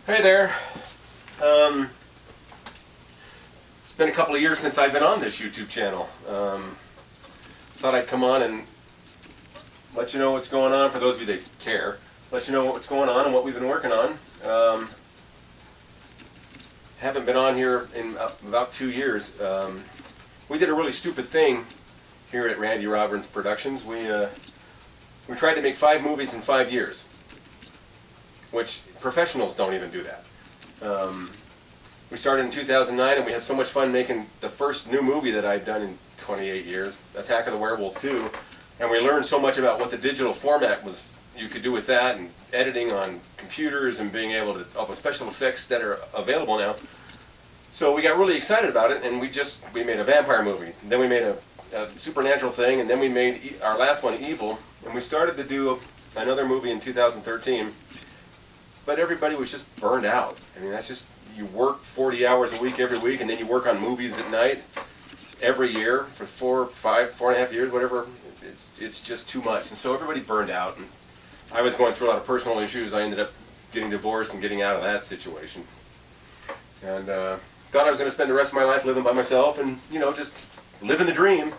Hey there. It's been a couple of years since I've been on this YouTube channel. Thought I'd come on and let you know what's going on, for those of you that care. Let you know what's going on and what we've been working on. Haven't been on here in about 2 years. We did a really stupid thing here at Randy Robbins Productions. We tried to make 5 movies in 5 years, which professionals don't even do that. We started in 2009, and we had so much fun making the first new movie that I'd done in 28 years, Attack of the Werewolf 2, and we learned so much about what the digital format was you could do with that, and editing on computers, and being able to, all the special effects that are available now. So we got really excited about it, and we made a vampire movie. Then we made a supernatural thing, and then we made our last one, Evil, and we started to do another movie in 2013. But everybody was just burned out. I mean, that's just, you work 40 hours a week every week, and then you work on movies at night every year for 4, 5, 4.5 years, whatever. It's just too much. And so everybody burned out. And I was going through a lot of personal issues. I ended up getting divorced and getting out of that situation. And thought I was going to spend the rest of my life living by myself and, you know, just living the dream.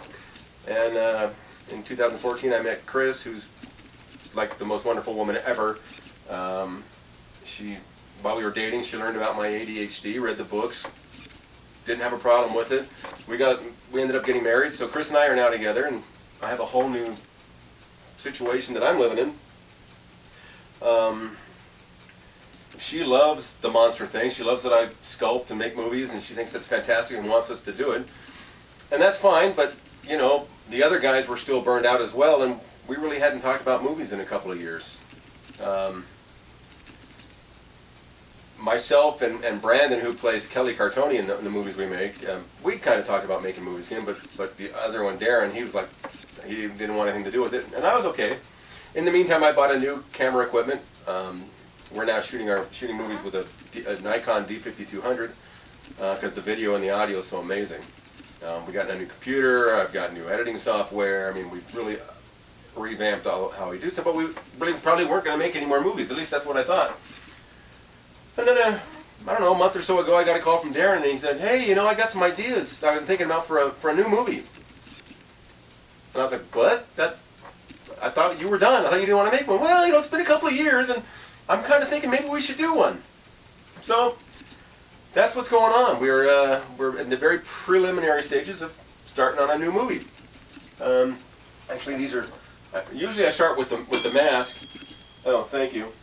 And in 2014, I met Chris, who's like the most wonderful woman ever. While we were dating, she learned about my ADHD, read the books, didn't have a problem with it. We ended up getting married, so Chris and I are now together, and I have a whole new situation that I'm living in. She loves the monster thing. She loves that I sculpt and make movies, and she thinks that's fantastic and wants us to do it. And that's fine, but, you know, the other guys were still burned out as well, and we really hadn't talked about movies in a couple of years. Myself and Brandon, who plays Kelly Cartoni in the movies we make, we kind of talked about making movies again, but the other one, Darren, he was like, he didn't want anything to do with it, and I was okay. In the meantime, I bought a new camera equipment. We're now shooting movies with a Nikon D5200 because the video and the audio is so amazing. We got a new computer. I've got new editing software. I mean, we've really revamped how we do stuff, but we really probably weren't going to make any more movies. At least that's what I thought. And then, I don't know, a month or so ago, I got a call from Darren, and he said, "Hey, you know, I got some ideas I've been thinking about for a new movie." And I was like, "What? I thought you were done. I thought you didn't want to make one." "Well, you know, it's been a couple of years, and I'm kind of thinking maybe we should do one." So that's what's going on. We're in the very preliminary stages of starting on a new movie. Actually, these are usually I start with the mask. Oh, thank you.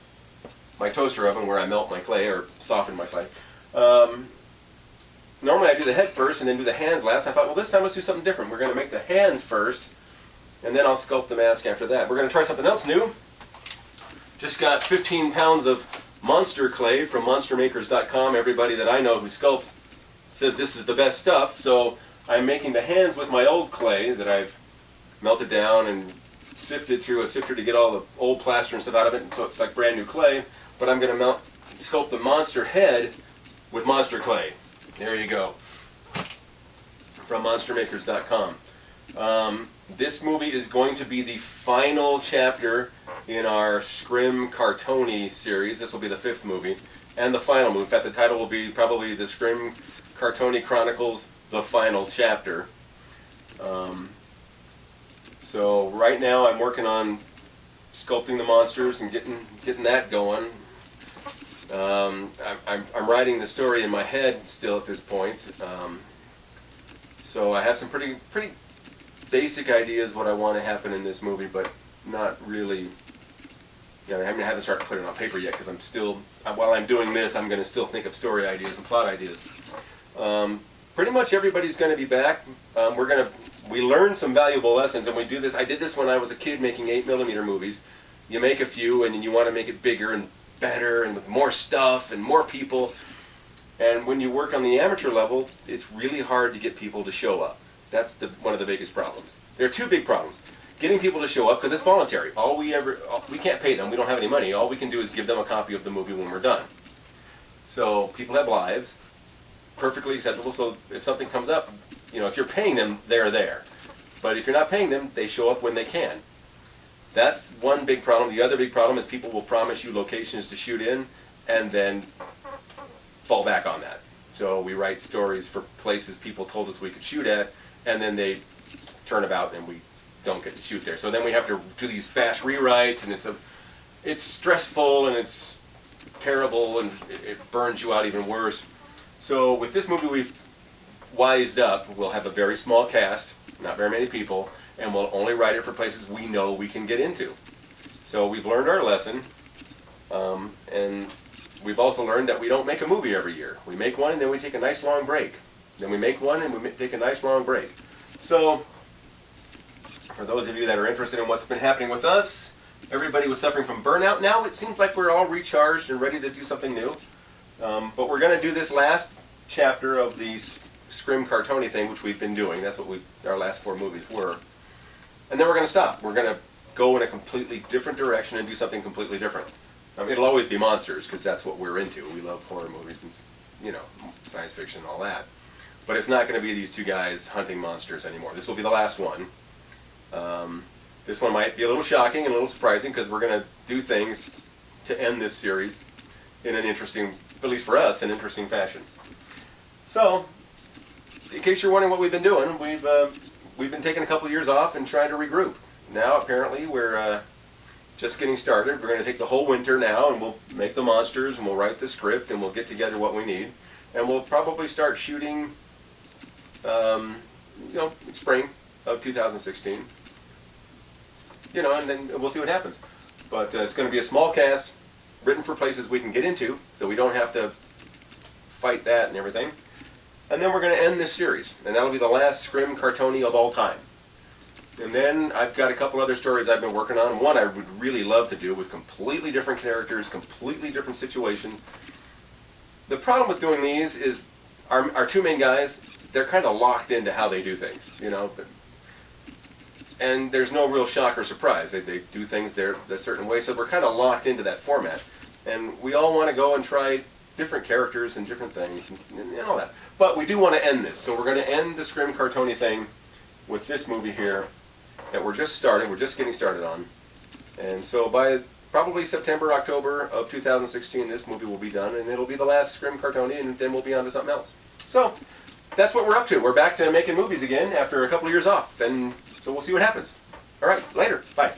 My toaster oven where I melt my clay or soften my clay. Normally I do the head first and then do the hands last. I thought, well, this time let's do something different. We're going to make the hands first, and then I'll sculpt the mask after that. We're going to try something else new. Just got 15 pounds of monster clay from monstermakers.com. Everybody that I know who sculpts says this is the best stuff. So I'm making the hands with my old clay that I've melted down and sifted through a sifter to get all the old plaster and stuff out of it, and so it's like brand new clay. But I'm going to sculpt the monster head with monster clay. There you go. From monstermakers.com. This movie is going to be the final chapter in our Scrim Cartoni series. This will be the 5th movie and the final movie. In fact, the title will be probably the Scrim Cartoni Chronicles, the final chapter. So right now I'm working on sculpting the monsters and getting that going. I'm writing the story in my head still at this point. So I have some pretty basic ideas what I want to happen in this movie, but not really. You know, I haven't started putting it on paper yet because I'm still, while I'm doing this, I'm going to still think of story ideas and plot ideas. Pretty much everybody's going to be back. We learn some valuable lessons, and we do this. I did this when I was a kid making 8mm movies. You make a few, and then you want to make it bigger and better, and with more stuff and more people. And when you work on the amateur level, it's really hard to get people to show up. That's one of the biggest problems. There are 2 big problems. Getting people to show up, because it's voluntary. We can't pay them. We don't have any money. All we can do is give them a copy of the movie when we're done. So people have lives. Perfectly acceptable. So if something comes up, you know, if you're paying them, they're there. But if you're not paying them, they show up when they can. That's one big problem. The other big problem is people will promise you locations to shoot in, and then fall back on that. So we write stories for places people told us we could shoot at, and then they turn about and we don't get to shoot there. So then we have to do these fast rewrites, and it's stressful and it's terrible, and it burns you out even worse. So with this movie, we've wised up. We'll have a very small cast, not very many people, and we'll only write it for places we know we can get into. So we've learned our lesson, and we've also learned that we don't make a movie every year. We make one and then we take a nice long break. Then we make one and we take a nice long break. So for those of you that are interested in what's been happening with us, everybody was suffering from burnout. Now it seems like we're all recharged and ready to do something new. But we're going to do this last chapter of the Scrim Cartoni thing, which we've been doing. That's what our last 4 movies were. And then we're going to stop. We're going to go in a completely different direction and do something completely different. It'll always be monsters, because that's what we're into. We love horror movies and, you know, science fiction and all that. But it's not going to be these 2 guys hunting monsters anymore. This will be the last one. This one might be a little shocking and a little surprising, because we're going to do things to end this series in an interesting, at least for us, an interesting fashion. So, in case you're wondering what we've been doing, we've been taking a couple of years off and trying to regroup. Now, apparently, we're just getting started. We're going to take the whole winter now, and we'll make the monsters, and we'll write the script, and we'll get together what we need. And we'll probably start shooting, in spring of 2016. You know, and then we'll see what happens. But it's going to be a small cast, written for places we can get into, so we don't have to fight that and everything. And then we're going to end this series, and that'll be the last Scrim Cartoni of all time. And then I've got a couple other stories I've been working on. One I would really love to do with completely different characters, completely different situation. The problem with doing these is our 2 main guys, they're kind of locked into how they do things, you know. And there's no real shock or surprise. They do things a certain way, so we're kind of locked into that format. And we all want to go and try different characters and different things and all that. But we do want to end this, so we're going to end the Scrim Cartoni thing with this movie here that we're just getting started on. And so by probably September, October of 2016, this movie will be done, and it'll be the last Scrim Cartoni, and then we'll be on to something else. So that's what we're up to. We're back to making movies again after a couple of years off, and so we'll see what happens. All right, later. Bye.